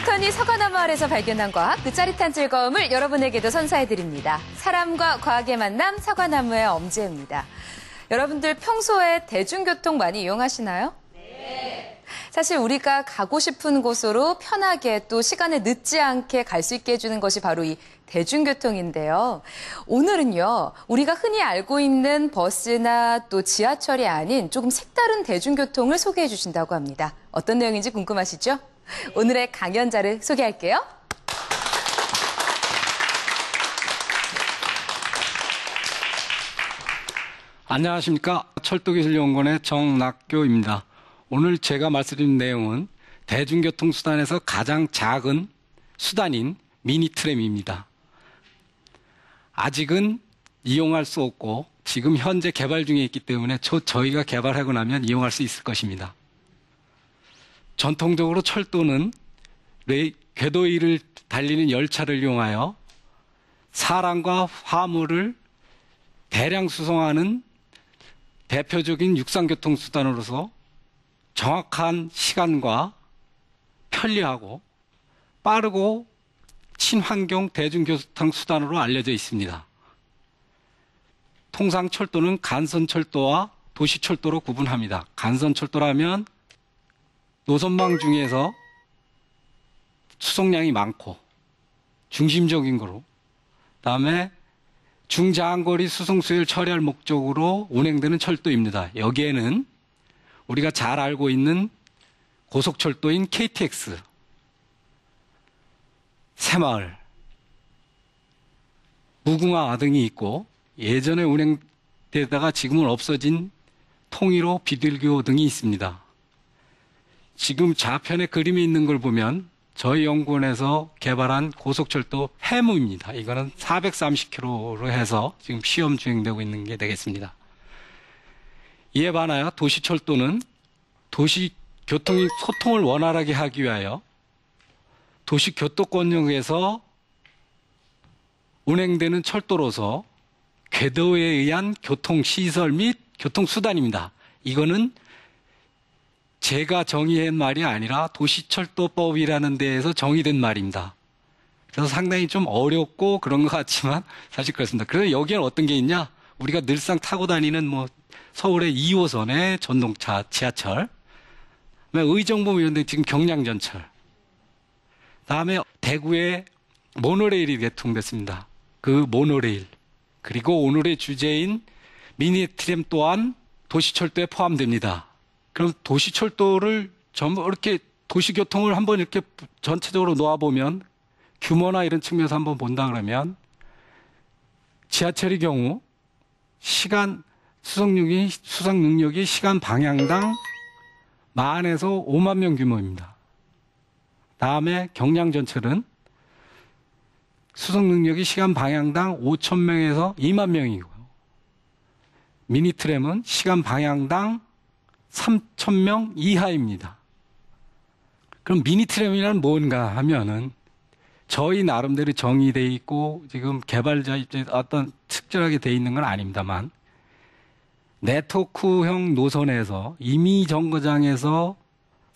뉴턴이 서가나 마을에서 발견한 과학, 그 짜릿한 즐거움을 여러분에게도 선사해드립니다. 사람과 과학의 만남, 사과나무의 엄지입니다. 여러분들 평소에 대중교통 많이 이용하시나요? 네. 사실 우리가 가고 싶은 곳으로 편하게 또 시간에 늦지 않게 갈 수 있게 해주는 것이 바로 이 대중교통인데요. 오늘은요, 우리가 흔히 알고 있는 버스나 또 지하철이 아닌 조금 색다른 대중교통을 소개해 주신다고 합니다. 어떤 내용인지 궁금하시죠? 오늘의 강연자를 소개할게요. 안녕하십니까. 철도기술연구원의 정낙교입니다. 오늘 제가 말씀드린 내용은 대중교통수단에서 가장 작은 수단인 미니트램입니다. 아직은 이용할 수 없고 지금 현재 개발 중에 있기 때문에 저희가 개발하고 나면 이용할 수 있을 것입니다. 전통적으로 철도는 궤도 위를 달리는 열차를 이용하여 사람과 화물을 대량 수송하는 대표적인 육상교통수단으로서 정확한 시간과 편리하고 빠르고 친환경 대중교통 수단으로 알려져 있습니다. 통상 철도는 간선철도와 도시철도로 구분합니다. 간선철도라면 노선망 중에서 수송량이 많고 중심적인 거로, 그다음에 중장거리 수송수요를 처리할 목적으로 운행되는 철도입니다. 여기에는 우리가 잘 알고 있는 고속철도인 KTX, 새마을, 무궁화 등이 있고 예전에 운행되다가 지금은 없어진 통일호, 비둘기호 등이 있습니다. 지금 좌편에 그림이 있는 걸 보면 저희 연구원에서 개발한 고속철도 해무입니다. 이거는 430km로 해서 지금 시험 주행되고 있는 게 되겠습니다. 이에 반하여 도시철도는 도시 교통의 소통을 원활하게 하기 위하여 도시교통권역에서 운행되는 철도로서 궤도에 의한 교통시설 및 교통수단입니다. 이거는 제가 정의한 말이 아니라 도시철도법이라는 데에서 정의된 말입니다. 그래서 상당히 좀 어렵고 그런 것 같지만 사실 그렇습니다. 그래서 여기에는 어떤 게 있냐? 우리가 늘상 타고 다니는 서울의 2호선의 전동차, 지하철, 의정부 이런 데 지금 경량전철, 다음에 대구에 모노레일이 개통됐습니다. 그 모노레일, 그리고 오늘의 주제인 미니트램 또한 도시철도에 포함됩니다. 그럼 도시철도를 전부 이렇게 도시교통을 한번 이렇게 전체적으로 놓아보면 규모나 이런 측면에서 한번 본다 그러면 지하철의 경우 수송 능력이 시간 방향당 10,000에서 5만 명 규모입니다. 다음에 경량전철은 수송 능력이 시간 방향당 5,000명에서 2만 명이고요. 미니트램은 시간 방향당 3,000명 이하입니다. 그럼 미니트램이란 뭔가 하면은 저희 나름대로 정의되어 있고 지금 개발자 입장에서 어떤 특별하게 되어 있는 건 아닙니다만 네트워크형 노선에서 임의 정거장에서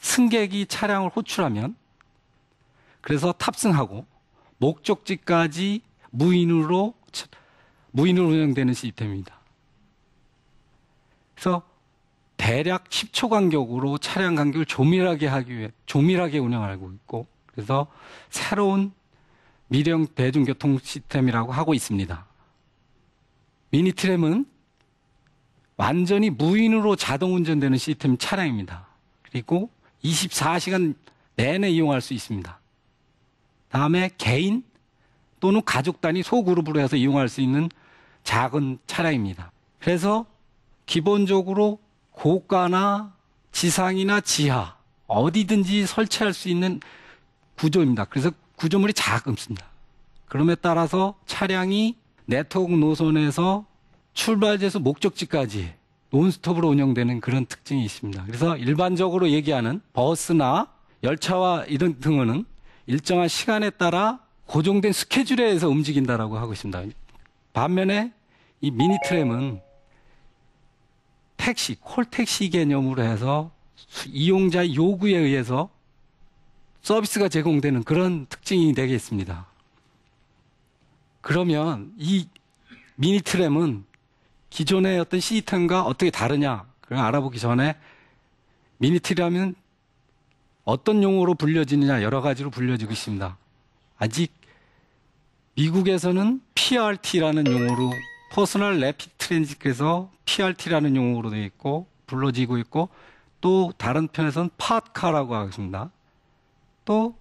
승객이 차량을 호출하면 그래서 탑승하고 목적지까지 무인으로 운영되는 시스템입니다. 그래서 대략 10초 간격으로 차량 간격을 조밀하게 운영하고 있고, 그래서 새로운 미래형 대중교통 시스템이라고 하고 있습니다. 미니트램은 완전히 무인으로 자동 운전되는 시스템 차량입니다. 그리고 24시간 내내 이용할 수 있습니다. 다음에 개인 또는 가족 단위 소그룹으로 해서 이용할 수 있는 작은 차량입니다. 그래서 기본적으로 고가나 지상이나 지하 어디든지 설치할 수 있는 구조입니다. 그래서 구조물이 작습니다. 그럼에 따라서 차량이 네트워크 노선에서 출발지에서 목적지까지 논스톱으로 운영되는 그런 특징이 있습니다. 그래서 일반적으로 얘기하는 버스나 열차와 이런 등은 일정한 시간에 따라 고정된 스케줄에 의해서 움직인다라고 하고 있습니다. 반면에 이 미니트램은 콜택시 개념으로 해서 이용자의 요구에 의해서 서비스가 제공되는 그런 특징이 되겠습니다. 그러면 이 미니트램은 기존의 어떤 시스템과 어떻게 다르냐, 그걸 알아보기 전에 미니트램은 어떤 용어로 불려지느냐, 여러 가지로 불려지고 있습니다. 아직 미국에서는 PRT라는 용어로, 퍼스널 래피드 트랜짓에서 PRT라는 용어로 되어 있고 불러지고 있고, 또 다른 편에서는 팟카라고 하겠습니다. 또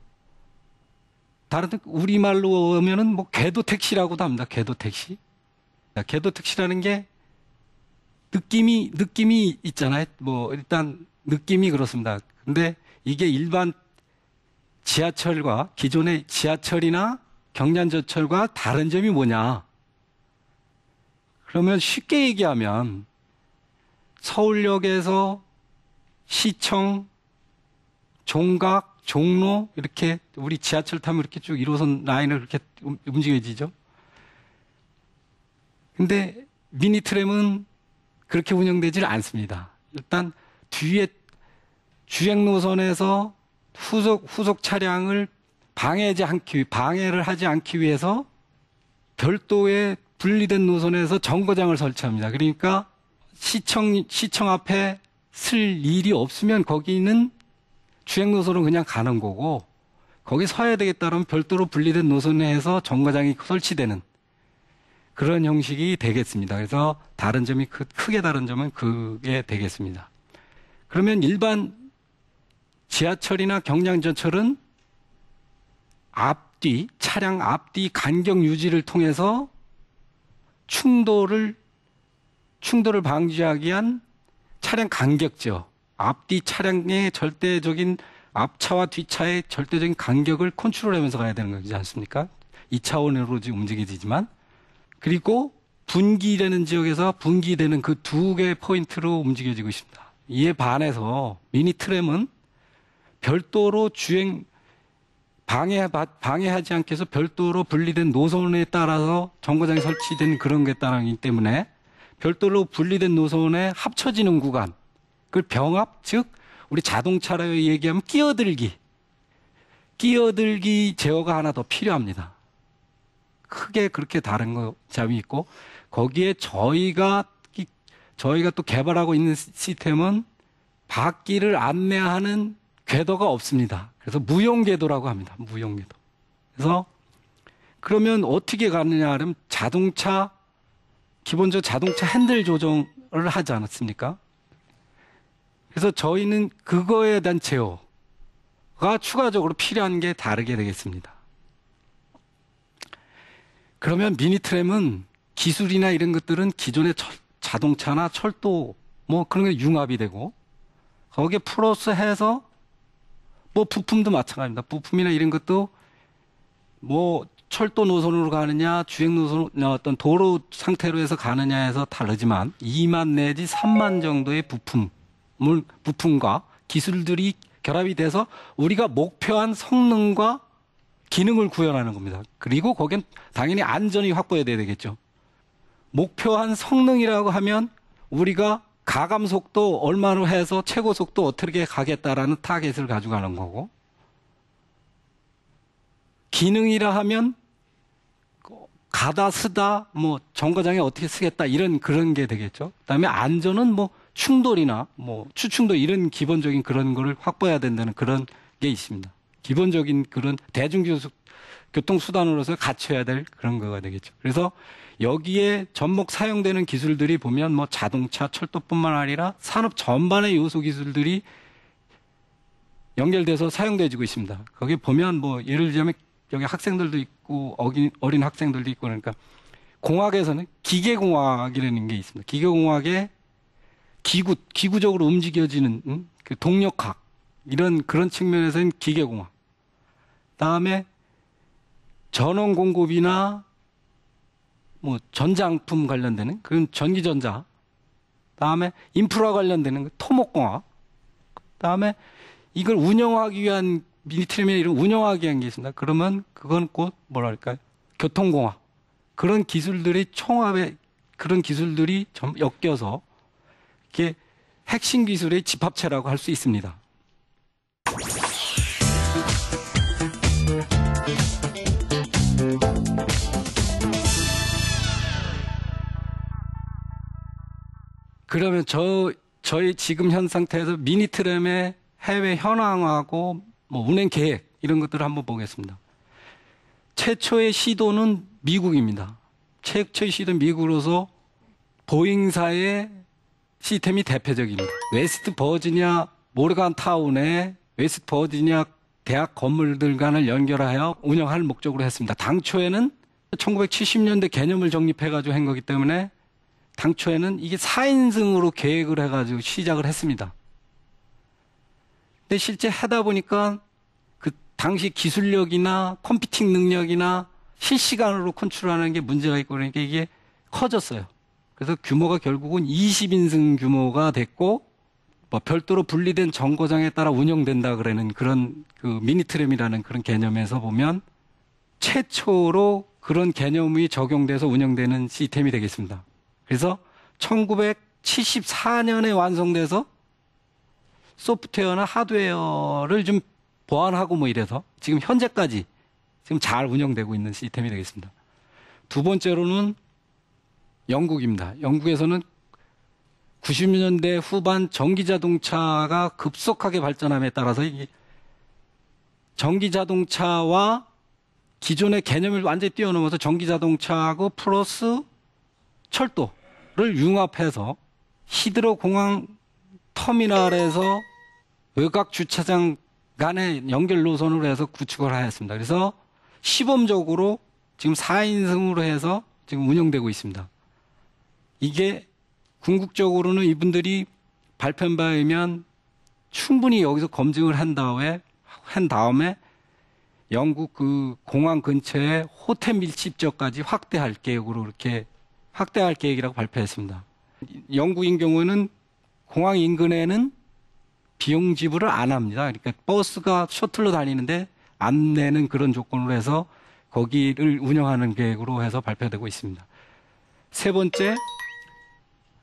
다른 우리말로 하면은 뭐 궤도 택시라고도 합니다. 궤도 택시. 궤도 택시라는 게 느낌이 있잖아요. 뭐 일단 느낌이 그렇습니다. 근데 이게 일반 지하철과 기존의 지하철이나 경량전철과 다른 점이 뭐냐? 그러면 쉽게 얘기하면 서울역에서 시청, 종각, 종로 이렇게 우리 지하철 타면 이렇게 쭉 1호선 라인을 그렇게 움직여지죠. 근데 미니트램은 그렇게 운영되질 않습니다. 일단 뒤에 주행 노선에서 후속 차량을 방해를 하지 않기 위해서 별도의 분리된 노선에서 정거장을 설치합니다. 그러니까 시청 앞에 쓸 일이 없으면 거기는 주행 노선은 그냥 가는 거고, 거기 서야 되겠다면 별도로 분리된 노선에 해서 정거장이 설치되는 그런 형식이 되겠습니다. 그래서 다른 점이 크게 다른 점은 그게 되겠습니다. 그러면 일반 지하철이나 경량전철은 차량 앞뒤 간격 유지를 통해서 충돌을 방지하기 위한 차량 간격죠. 앞뒤 차량의 절대적인 앞차와 뒤차의 절대적인 간격을 컨트롤하면서 가야 되는 거지 않습니까? 2차원으로 움직이지만, 그리고 분기되는 지역에서 분기되는 그 두 개의 포인트로 움직여지고 있습니다. 이에 반해서 미니트램은 별도로 방해하지 않게 해서 별도로 분리된 노선에 따라서 정거장이 설치된 그런 게 따르기 때문에 별도로 분리된 노선에 합쳐지는 구간, 그 병합, 즉 우리 자동차로 얘기하면 끼어들기 제어가 하나 더 필요합니다. 크게 그렇게 다른 점이 있고, 거기에 저희가 또 개발하고 있는 시스템은 바퀴를 안내하는 궤도가 없습니다. 그래서 무용궤도라고 합니다. 무용궤도. 그래서 그러면 어떻게 가느냐 하면 기본적으로 자동차 핸들 조정을 하지 않았습니까? 그래서 저희는 그거에 대한 제어가 추가적으로 필요한 게 다르게 되겠습니다. 그러면 미니트램은 기술이나 이런 것들은 기존의 자동차나 철도 뭐 그런 게 융합이 되고, 거기에 플러스 해서 뭐 부품도 마찬가지입니다. 부품이나 이런 것도 뭐 철도 노선으로 가느냐, 주행 노선, 어떤 도로 상태로 해서 가느냐 해서 다르지만 2만 내지 3만 정도의 부품과 기술들이 결합이 돼서 우리가 목표한 성능과 기능을 구현하는 겁니다. 그리고 거긴 당연히 안전이 확보해야 되겠죠. 목표한 성능이라고 하면 우리가 가감 속도 얼마로 해서 최고 속도 어떻게 가겠다라는 타겟을 가지고 가는 거고, 기능이라 하면 가다 쓰다 뭐 정거장에 어떻게 쓰겠다 이런 그런 게 되겠죠. 그다음에 안전은 뭐 충돌이나 뭐 추충돌 이런 기본적인 그런 거를 확보해야 된다는 그런 게 있습니다. 기본적인 그런 대중교통 수단으로서 갖춰야 될 그런 거가 되겠죠. 그래서 여기에 접목 사용되는 기술들이 보면 뭐 자동차, 철도뿐만 아니라 산업 전반의 요소 기술들이 연결돼서 사용되어지고 있습니다. 거기 보면 뭐 예를 들자면 여기 학생들도 있고 어린 학생들도 있고, 그러니까 공학에서는 기계공학이라는 게 있습니다. 기계공학에 기구적으로 움직여지는 그 동력학 그런 측면에서는 기계공학. 다음에 전원 공급이나 뭐 전자상품 관련되는 그런 전기전자. 다음에 인프라 관련되는 토목공학. 다음에 이걸 운영하기 위한 미니트램이나 이런 운영하기 위한 게 있습니다. 그러면 그건 곧 뭐랄까요? 교통공학. 그런 기술들이 총합에 그런 기술들이 엮여서 이게 핵심 기술의 집합체라고 할 수 있습니다. 그러면 저희 지금 현 상태에서 미니트램의 해외 현황하고 뭐 운행 계획 이런 것들을 한번 보겠습니다. 최초의 시도는 미국입니다. 최초의 시도는 미국으로서 보잉사의 시스템이 대표적입니다. 웨스트 버지니아 모르간 타운의 웨스트 버지니아 대학 건물들 간을 연결하여 운영할 목적으로 했습니다. 당초에는 1970년대 개념을 정립해가지고 한 거기 때문에 당초에는 이게 4인승으로 계획을 해가지고 시작을 했습니다. 근데 실제 하다 보니까 그 당시 기술력이나 컴퓨팅 능력이나 실시간으로 컨트롤하는 게 문제가 있고 그러니까 이게 커졌어요. 그래서 규모가 결국은 20인승 규모가 됐고 뭐 별도로 분리된 정거장에 따라 운영된다 그러는 그런 그 미니트램이라는 그런 개념에서 보면 최초로 그런 개념이 적용돼서 운영되는 시스템이 되겠습니다. 그래서 1974년에 완성돼서 소프트웨어나 하드웨어를 좀 보완하고 뭐 이래서 지금 현재까지 지금 잘 운영되고 있는 시스템이 되겠습니다. 두 번째로는 영국입니다. 영국에서는 90년대 후반 전기자동차가 급속하게 발전함에 따라서 이 전기자동차와 기존의 개념을 완전히 뛰어넘어서 전기자동차하고 플러스 철도를 융합해서 히드로 공항 터미널에서 외곽 주차장 간의 연결 노선으로 해서 구축을 하였습니다. 그래서 시범적으로 지금 4인승으로 해서 지금 운영되고 있습니다. 이게 궁극적으로는 이분들이 발표한 바에 의하면 충분히 여기서 검증을 한 다음에 영국 그 공항 근처에 호텔 밀집지역까지 확대할 계획으로 이렇게 확대할 계획이라고 발표했습니다. 영국인 경우는 공항 인근에는 비용 지불을 안 합니다. 그러니까 버스가 셔틀로 다니는데 안 내는 그런 조건으로 해서 거기를 운영하는 계획으로 해서 발표되고 있습니다. 세 번째,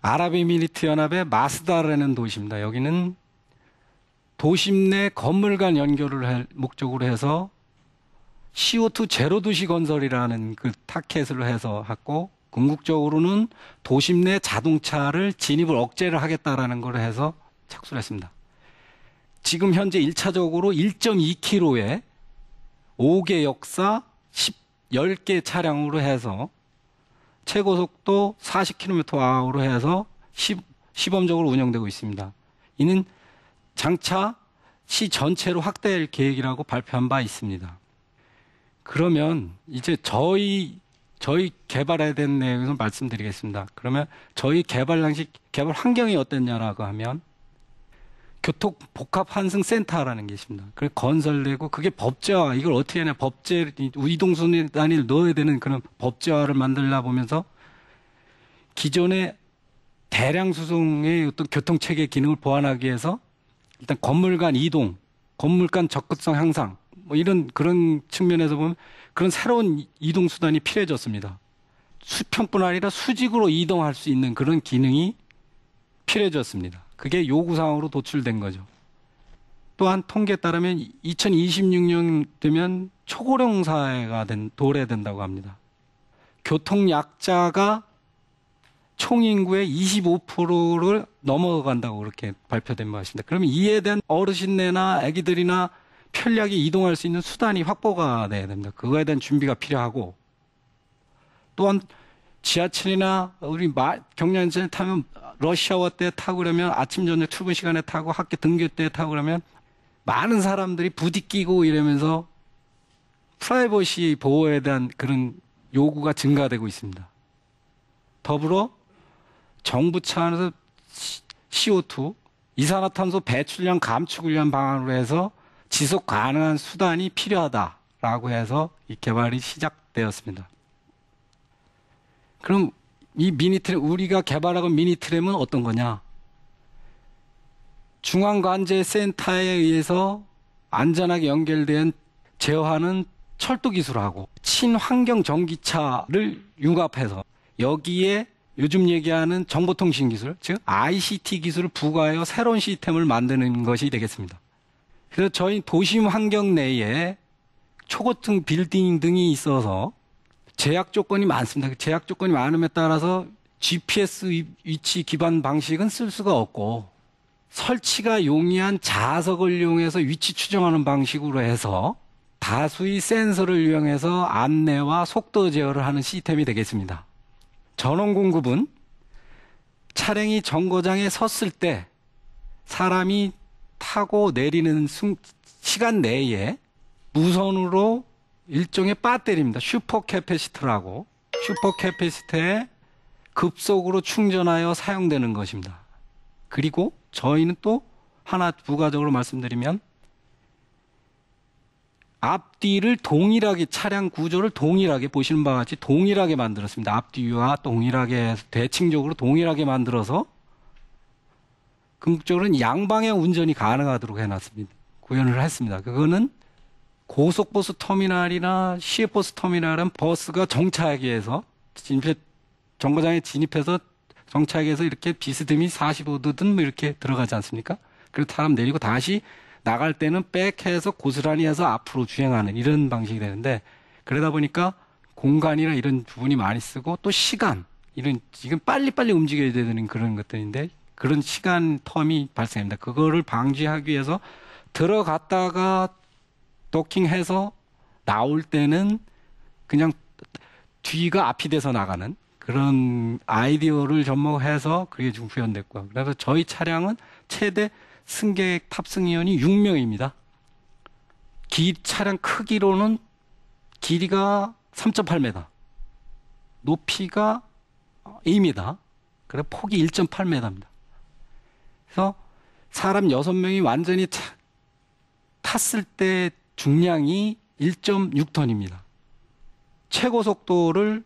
아랍에미리트 연합의 마스다라는 도시입니다. 여기는 도심 내 건물 간 연결을 할 목적으로 해서 CO2 제로 도시 건설이라는 그 타켓을 해서 했고, 궁극적으로는 도심 내 자동차를 진입을 억제를 하겠다라는 걸 해서 착수를 했습니다. 지금 현재 1차적으로 1.2km에 5개 역사 10개 차량으로 해서 최고 속도 40km/h로 해서 시범적으로 운영되고 있습니다. 이는 장차 시 전체로 확대할 계획이라고 발표한 바 있습니다. 그러면 이제 저희 개발해야 되는 내용을 말씀드리겠습니다. 그러면 저희 개발 당시 개발 환경이 어땠냐라고 하면 교통 복합 환승 센터라는 게 있습니다. 그게 건설되고 그게 법제화, 이걸 어떻게 하냐, 이동순위 단위를 넣어야 되는 그런 법제화를 만들다 보면서 기존의 대량 수송의 어떤 교통 체계 기능을 보완하기 위해서 일단 건물 간 이동, 건물 간 접근성 향상, 뭐 이런 그런 측면에서 보면 그런 새로운 이동 수단이 필요해졌습니다. 수평뿐 아니라 수직으로 이동할 수 있는 그런 기능이 필요해졌습니다. 그게 요구사항으로 도출된 거죠. 또한 통계에 따르면 2026년 되면 초고령 사회가 도래된다고 합니다. 교통약자가 총인구의 25%를 넘어간다고 그렇게 발표된 바 있습니다. 그러면 이에 대한 어르신네나 아기들이나 편리하게 이동할 수 있는 수단이 확보가 돼야 됩니다. 그거에 대한 준비가 필요하고, 또한 지하철이나 우리 경량지에 타면 러시아워 때 타고 그러면 아침 저녁 출근 시간에 타고 학교 등교 때 타고 그러면 많은 사람들이 부딪히고 이러면서 프라이버시 보호에 대한 그런 요구가 증가되고 있습니다. 더불어 정부 차원에서 CO2, 이산화탄소 배출량 감축을 위한 방안으로 해서 지속 가능한 수단이 필요하다라고 해서 이 개발이 시작되었습니다. 그럼 이 미니트램, 우리가 개발하고 미니트램은 어떤 거냐? 중앙관제센터에 의해서 안전하게 연결된 제어하는 철도 기술하고 친환경 전기차를 융합해서 여기에 요즘 얘기하는 정보통신 기술, 즉 ICT 기술을 부과하여 새로운 시스템을 만드는 것이 되겠습니다. 그래서 저희 도심 환경 내에 초고층 빌딩 등이 있어서 제약 조건이 많습니다. 제약 조건이 많음에 따라서 GPS 위치 기반 방식은 쓸 수가 없고 설치가 용이한 자석을 이용해서 위치 추정하는 방식으로 해서 다수의 센서를 이용해서 안내와 속도 제어를 하는 시스템이 되겠습니다. 전원 공급은 차량이 정거장에 섰을 때 사람이 타고 내리는 시간 내에 무선으로 일종의 배터리입니다. 슈퍼캐패시터라고 슈퍼캐패시터에 급속으로 충전하여 사용되는 것입니다. 그리고 저희는 또 하나 부가적으로 말씀드리면 앞뒤를 동일하게 차량 구조를 동일하게 보시는 바와 같이 동일하게 만들었습니다. 앞뒤와 동일하게 대칭적으로 동일하게 만들어서 궁극적으로는 양방향 운전이 가능하도록 해놨습니다. 구현을 했습니다. 그거는 고속버스 터미널이나 시외버스 터미널은 버스가 정차하기 위해서 정거장에 진입해서 정차하기 위해서 이렇게 비스듬히 45도든 뭐 이렇게 들어가지 않습니까? 그래서 사람 내리고 다시 나갈 때는 백해서 고스란히 해서 앞으로 주행하는 이런 방식이 되는데 그러다 보니까 공간이나 이런 부분이 많이 쓰고 또 시간 이런 지금 빨리빨리 움직여야 되는 그런 것들인데 그런 시간 텀이 발생합니다. 그거를 방지하기 위해서 들어갔다가 도킹해서 나올 때는 그냥 뒤가 앞이 돼서 나가는 그런 아이디어를 접목해서 그게 지금 구현됐고요. 그래서 저희 차량은 최대 승객 탑승 인원이 6명입니다. 차량 크기로는 길이가 3.8m, 높이가 2m, 그리고 폭이 1.8m입니다. 그래서 사람 6명이 완전히 탔을 때 중량이 1.6톤입니다. 최고 속도를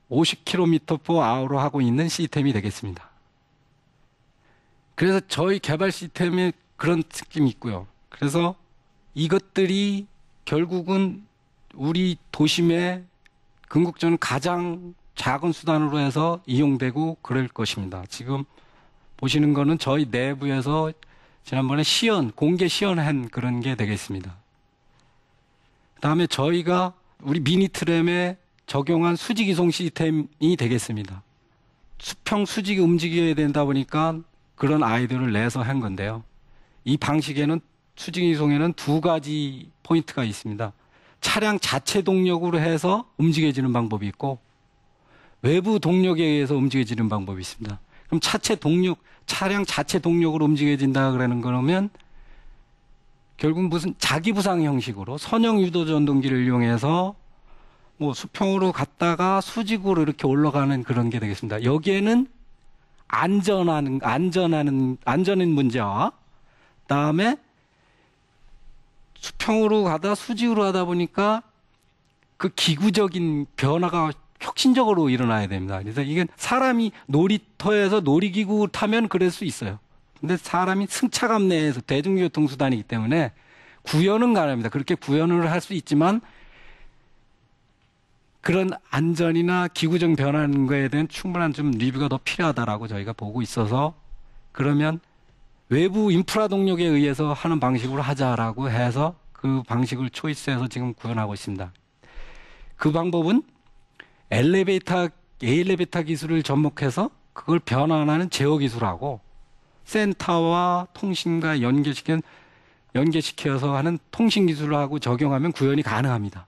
50km/h로 하고 있는 시스템이 되겠습니다. 그래서 저희 개발 시스템에 그런 특징이 있고요. 그래서 이것들이 결국은 우리 도심의 궁극적으로 가장 작은 수단으로 해서 이용되고 그럴 것입니다. 지금 보시는 거는 저희 내부에서 지난번에 공개 시연한 그런 게 되겠습니다. 그 다음에 저희가 우리 미니트램에 적용한 수직 이송 시스템이 되겠습니다. 수평 수직이 움직여야 된다 보니까 그런 아이디어를 내서 한 건데요. 이 방식에는 수직 이송에는 두 가지 포인트가 있습니다. 차량 자체 동력으로 해서 움직여지는 방법이 있고 외부 동력에 의해서 움직여지는 방법이 있습니다. 그럼 차량 자체 동력으로 움직여진다 그러는 거면 결국 무슨 자기 부상 형식으로 선형 유도 전동기를 이용해서 뭐 수평으로 갔다가 수직으로 이렇게 올라가는 그런 게 되겠습니다. 여기에는 안전한 문제와 그다음에 수평으로 가다 수직으로 하다 보니까 그 기구적인 변화가 혁신적으로 일어나야 됩니다. 그래서 이게 사람이 놀이터에서 놀이기구 타면 그럴 수 있어요. 근데 사람이 승차감 내에서 대중교통수단이기 때문에 구현은 가능합니다. 그렇게 구현을 할 수 있지만 그런 안전이나 기구적 변화하는 거에 대한 충분한 좀 리뷰가 더 필요하다라고 저희가 보고 있어서 그러면 외부 인프라 동력에 의해서 하는 방식으로 하자라고 해서 그 방식을 초이스해서 지금 구현하고 있습니다. 그 방법은 엘리베이터 기술을 접목해서 그걸 변환하는 제어 기술하고 센터와 통신과 연계시켜서 하는 통신 기술하고 적용하면 구현이 가능합니다.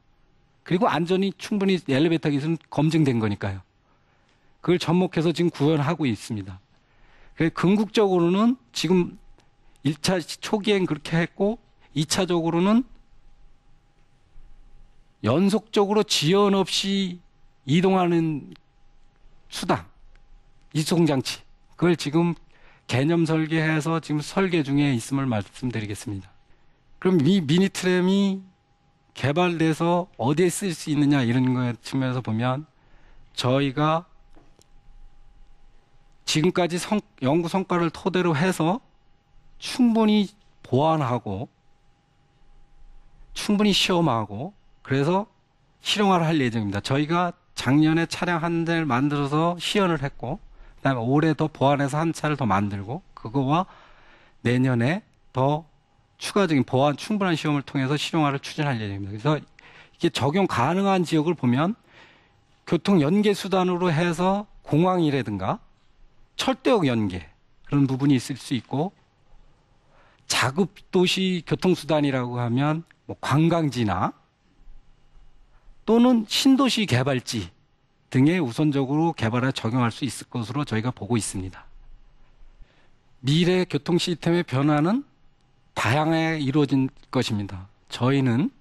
그리고 안전이 충분히 엘리베이터 기술은 검증된 거니까요. 그걸 접목해서 지금 구현하고 있습니다. 궁극적으로는 지금 1차 초기엔 그렇게 했고 2차적으로는 연속적으로 지연 없이 이동하는 수단, 이송장치 그걸 지금 개념 설계해서 지금 설계 중에 있음을 말씀드리겠습니다. 그럼 이 미니트램이 개발돼서 어디에 쓸 수 있느냐 이런 거 측면에서 보면 저희가 지금까지 연구 성과를 토대로 해서 충분히 보완하고 충분히 시험하고 그래서 실용화를 할 예정입니다. 저희가 작년에 차량 한 대를 만들어서 시연을 했고 그다음에 올해 더 보완해서 한 차를 더 만들고 그거와 내년에 더 추가적인 보완 충분한 시험을 통해서 실용화를 추진할 예정입니다. 그래서 이게 적용 가능한 지역을 보면 교통 연계 수단으로 해서 공항이라든가 철도역 연계 그런 부분이 있을 수 있고 자급도시 교통수단이라고 하면 뭐 관광지나 또는 신도시 개발지 등에 우선적으로 개발에 적용할 수 있을 것으로 저희가 보고 있습니다. 미래 교통 시스템의 변화는 다양하게 이루어질 것입니다. 저희는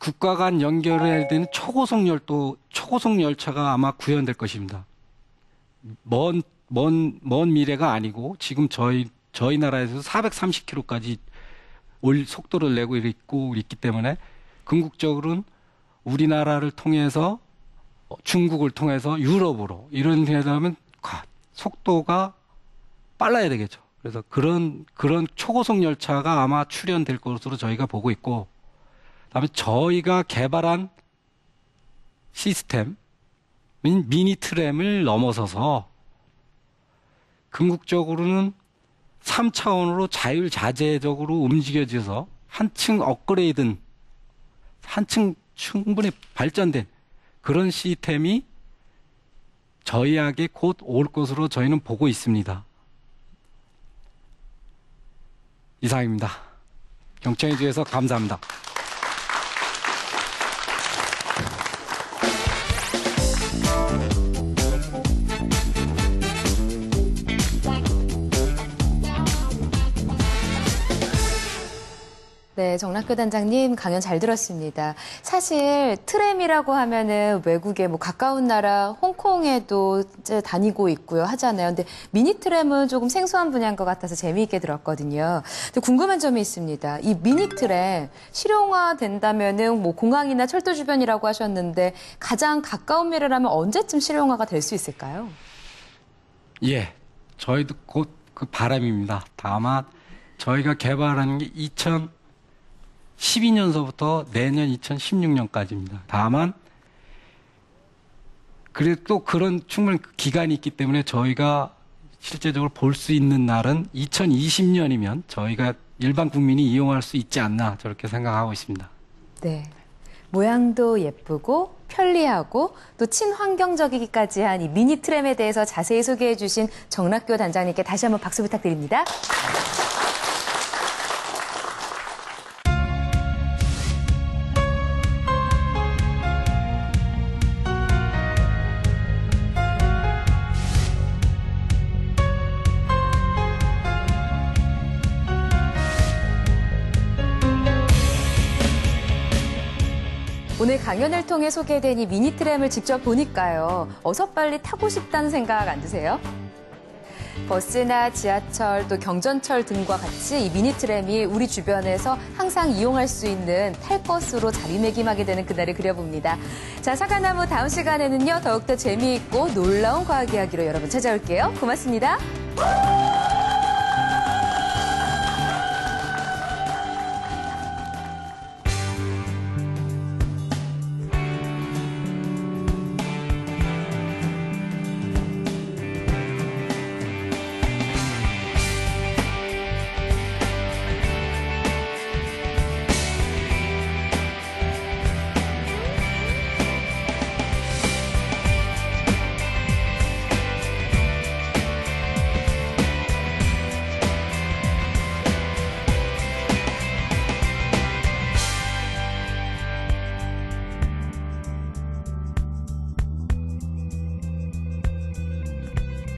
국가 간 연결해야 되는 초고속 열차가 아마 구현될 것입니다. 먼 미래가 아니고 지금 저희 나라에서 430km까지 올 속도를 내고 있기 때문에 궁극적으로는 우리나라를 통해서 중국을 통해서 유럽으로 이런 데라면 속도가 빨라야 되겠죠. 그래서 그런 초고속 열차가 아마 출현될 것으로 저희가 보고 있고, 그다음에 저희가 개발한 시스템 미니 트램을 넘어서서 궁극적으로는 3차원으로 자율자재적으로 움직여져서 한층 업그레이드된, 한층 충분히 발전된 그런 시스템이 저희에게 곧 올 것으로 저희는 보고 있습니다. 이상입니다. 경청해 주셔서 감사합니다. 네, 정락교 단장님 강연 잘 들었습니다. 사실 트램이라고 하면은 외국에 뭐 가까운 나라 홍콩에도 이제 다니고 있고요 하잖아요. 근데 미니 트램은 조금 생소한 분야인 것 같아서 재미있게 들었거든요. 근데 궁금한 점이 있습니다. 이 미니 트램 실용화 된다면은 뭐 공항이나 철도 주변이라고 하셨는데 가장 가까운 미래라면 언제쯤 실용화가 될 수 있을까요? 예, 저희도 곧 그 바람입니다. 다만 저희가 개발하는 게 2012년서부터 내년 2016년까지입니다. 다만 그래도 그런 충분히 기간이 있기 때문에 저희가 실제적으로 볼 수 있는 날은 2020년이면 저희가 일반 국민이 이용할 수 있지 않나 저렇게 생각하고 있습니다. 네. 모양도 예쁘고 편리하고 또 친환경적이기까지 한 이 미니 트램에 대해서 자세히 소개해 주신 정락교 단장님께 다시 한번 박수 부탁드립니다. 오늘 강연을 통해 소개된 이 미니 트램을 직접 보니까요. 어서 빨리 타고 싶다는 생각 안 드세요? 버스나 지하철 또 경전철 등과 같이 이 미니 트램이 우리 주변에서 항상 이용할 수 있는 탈 것으로 자리매김하게 되는 그날을 그려봅니다. 자, 사과나무 다음 시간에는요. 더욱더 재미있고 놀라운 과학 이야기로 여러분 찾아올게요. 고맙습니다.